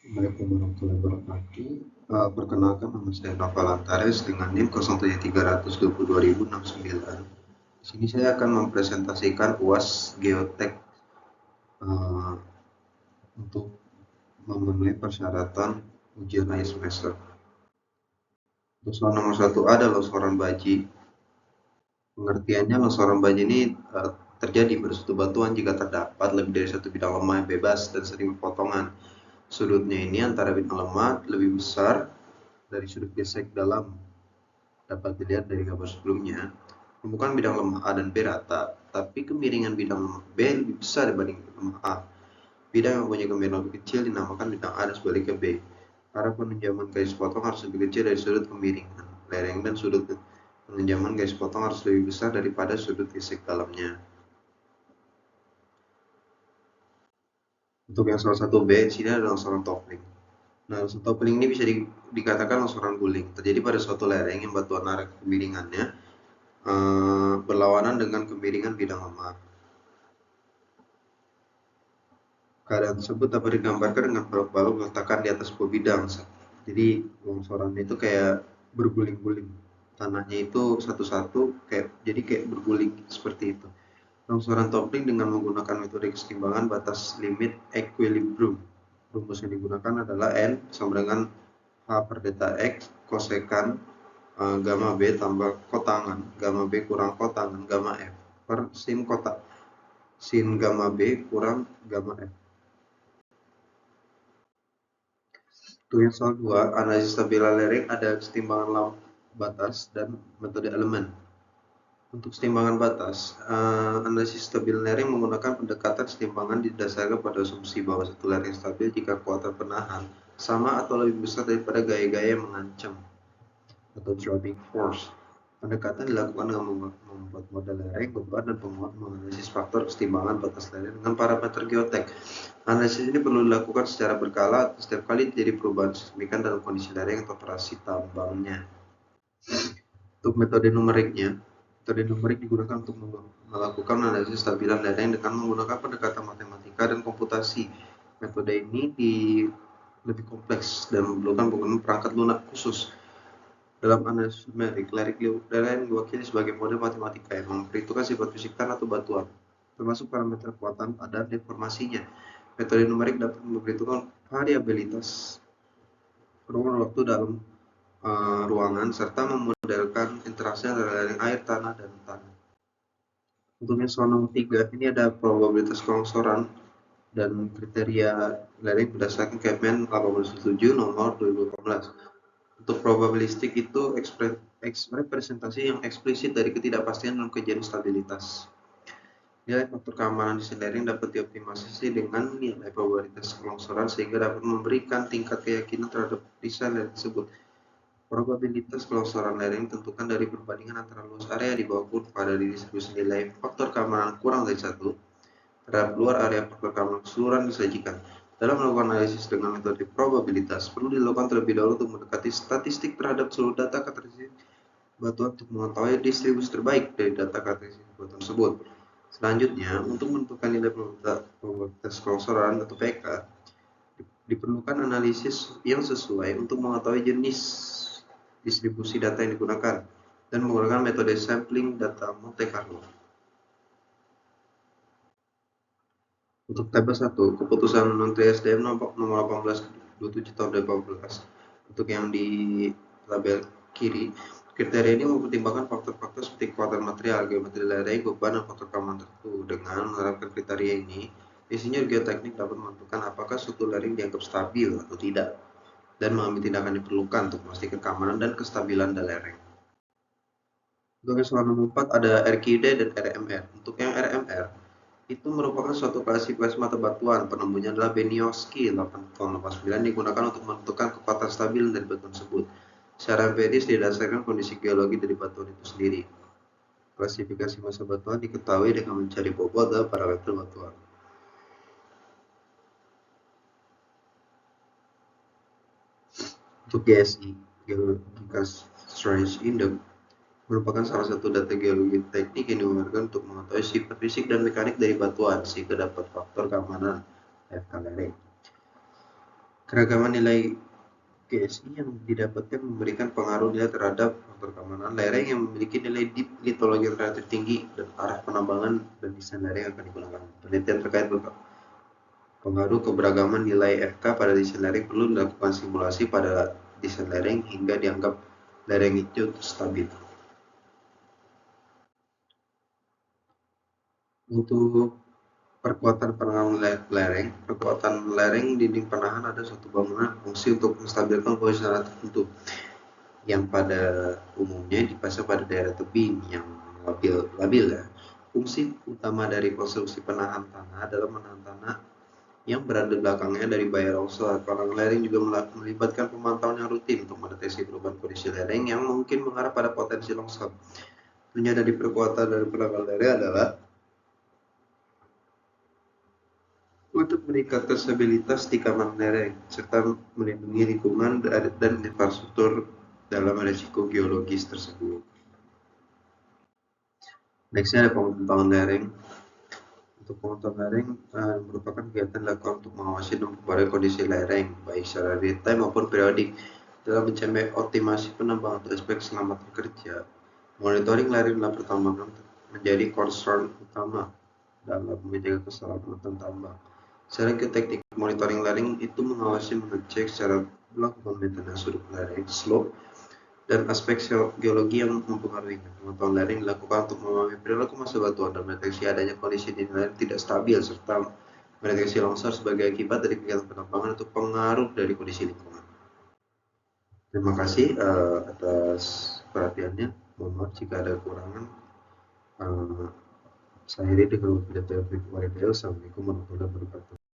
Assalamualaikum warahmatullahi wabarakatuh. Perkenalkan nama saya Novel Antares dengan NIM 07322.069. Di sini saya akan mempresentasikan UAS Geotek eh, untuk memenuhi persyaratan ujian akhir semester. Untuk soal nomor 1A ada longsoran baji. Pengertiannya longsoran baji ini terjadi pada suatu batuan jika terdapat lebih dari satu bidang lemah yang bebas dan sering berpotongan. Sudutnya ini antara bidang lemah lebih besar dari sudut gesek dalam, dapat dilihat dari gambar sebelumnya. Permukaan bidang lemah A dan B rata, tapi kemiringan bidang lemah B lebih besar dibanding lemah A. Bidang yang mempunyai kemiringan lebih kecil dinamakan bidang A dan sebaliknya B. Arah penunjaman garis potong harus lebih kecil dari sudut kemiringan lereng dan sudut penunjaman garis potong harus lebih besar daripada sudut gesek dalamnya. Untuk yang salah satu B, sini ada longsoran toppling. Nah, longsoran toppling ini bisa dikatakan longsoran guling. Terjadi pada suatu lereng yang batuan arah kemiringannya berlawanan dengan kemiringan bidang lemah. Keadaan tersebut dapat digambarkan dengan balok-balok letakkan di atas sebuah bidang. Jadi longsoran itu kayak berguling-guling. Tanahnya itu satu-satu kayak berguling seperti itu. Longsoran toppling dengan menggunakan metode kesetimbangan batas limit equilibrium. Rumus yang digunakan adalah N sama dengan H per delta X kosekan gamma B tambah kotangan gamma B kurang kotangan gamma F per sin gamma B kurang gamma F. Untuk yang soal 2, analisis stabilan lereng ada kesetimbangan laut batas dan metode elemen. Untuk kesetimbangan batas, analisis stabilan lereng menggunakan pendekatan kesetimbangan didasarkan pada asumsi bahwa satu lereng stabil jika kekuatan penahan sama atau lebih besar daripada gaya-gaya yang mengancam atau driving force. Pendekatan dilakukan dengan membuat model lereng, beban, dan penguat menganalisis faktor kesetimbangan batas lereng dengan parameter geotek. Analisis ini perlu dilakukan secara berkala setiap kali terjadi perubahan signifikan dalam kondisi lereng atau operasi tambangnya. Untuk metode numerik digunakan untuk melakukan analisis stabilan lereng dengan menggunakan pendekatan matematika dan komputasi. Metode ini lebih kompleks dan memerlukan penggunaan perangkat lunak khusus. Dalam analisis numerik, lereng diwakili sebagai model matematika yang memperhitungkan sifat fisik tanah atau batuan, termasuk parameter kekuatan dan deformasinya. Metode numerik dapat memperhitungkan variabilitas ruang waktu dalam ruangan serta memodelkan interaksi antara lereng air, tanah, dan tanah. Untuk yang soal nomor 3, ini ada probabilitas kelongsoran dan kriteria lereng berdasarkan Kepmen 1807 nomor 2018. Untuk probabilistik itu representasi yang eksplisit dari ketidakpastian dalam kejadian stabilitas. Nilai faktor keamanan di lereng dapat dioptimalisasi dengan nilai probabilitas kelongsoran sehingga dapat memberikan tingkat keyakinan terhadap desain lereng tersebut. Probabilitas kelongsoran lereng ditentukan dari perbandingan antara luas area di bawah kurva dari distribusi nilai faktor keamanan kurang dari 1 terhadap luar area faktor keamanan keseluruhan disajikan. Dalam melakukan analisis dengan metode probabilitas, perlu dilakukan terlebih dahulu untuk mendekati statistik terhadap seluruh data karakteristik batuan untuk mengetahui distribusi terbaik dari data karakteristik batuan tersebut. Selanjutnya, untuk menentukan nilai probabilitas kelongsoran atau PK, diperlukan analisis yang sesuai untuk mengetahui jenis distribusi data yang digunakan dan menggunakan metode sampling data Monte Carlo. Untuk tabel 1, keputusan Menteri SDM nomor 1827 tahun 2018. Untuk yang di tabel kiri, kriteria ini mempertimbangkan faktor-faktor seperti kekuatan material, geometri lereng, beban, dan faktor keamanan tertentu. Dengan menerapkan kriteria ini, insinyur geoteknik dapat menentukan apakah suatu lereng dianggap stabil atau tidak, dan mengambil tindakan diperlukan untuk memastikan keamanan dan kestabilan lereng. Untuk soal nomor 4 ada RQD dan RMR. Untuk yang RMR, itu merupakan suatu klasifikasi mata batuan. Penemunya adalah Benioski 889 digunakan untuk menentukan kekuatan stabil dari batuan tersebut. Secara empiris didasarkan kondisi geologi dari batuan itu sendiri. Klasifikasi massa batuan diketahui dengan mencari bobot dan parameter batuan. Untuk GSI, Geological Strength Index, merupakan salah satu data geologi teknik yang digunakan untuk mengetahui sifat fisik dan mekanik dari batuan sehingga dapat faktor keamanan FK lereng. Keragaman nilai GSI yang didapatkan memberikan pengaruh nilai terhadap faktor keamanan lereng yang memiliki nilai deep litologi relatif tinggi dan arah penambangan dan desain lereng yang akan digunakan. Penelitian terkait pengaruh keberagaman nilai FK pada desain lereng perlu dilakukan simulasi pada desain lereng hingga dianggap lereng itu stabil. Untuk perkuatan penahan lereng, perkuatan lereng dinding penahan ada suatu bangunan fungsi untuk menstabilkan posisi tanah tertentu yang pada umumnya dipasang pada daerah tebing yang labil ya. Fungsi utama dari konstruksi penahan tanah adalah menahan tanah yang berada di belakangnya dari bahaya longsor. Palang lereng juga melibatkan pemantauan yang rutin untuk mendeteksi perubahan kondisi lereng yang mungkin mengarah pada potensi longsor. Tujuan dari perkuatan dari penangkal lereng adalah untuk meningkatkan stabilitas di kanan lereng serta melindungi lingkungan dan infrastruktur dalam resiko geologis tersebut. Nextnya ada pengembangan lereng. Untuk pengembangan lereng merupakan kegiatan dilakukan untuk mengawasi dan memperbarui kondisi lereng baik secara real time maupun periodik dalam mencapai optimasi penambangan atau aspek keselamatan kerja. Monitoring lereng dalam pertambangan menjadi concern utama dalam menjaga keselamatan tambang. Secara teknik monitoring lereng itu mengawasi, mengecek secara melakukan maintenance sudut lereng, slope, dan aspek geologi yang mempengaruhinya. Pemantauan lereng dilakukan untuk memahami perilaku masa batuan dan mendeteksi adanya kondisi di lereng tidak stabil serta mendeteksi longsor sebagai akibat dari kegiatan penambangan atau pengaruh dari kondisi lingkungan. Terima kasih atas perhatiannya. Mohon maaf jika ada kekurangan. Uh, saya ini dengan pidato yang Assalamualaikum warahmatullahi wabarakatuh.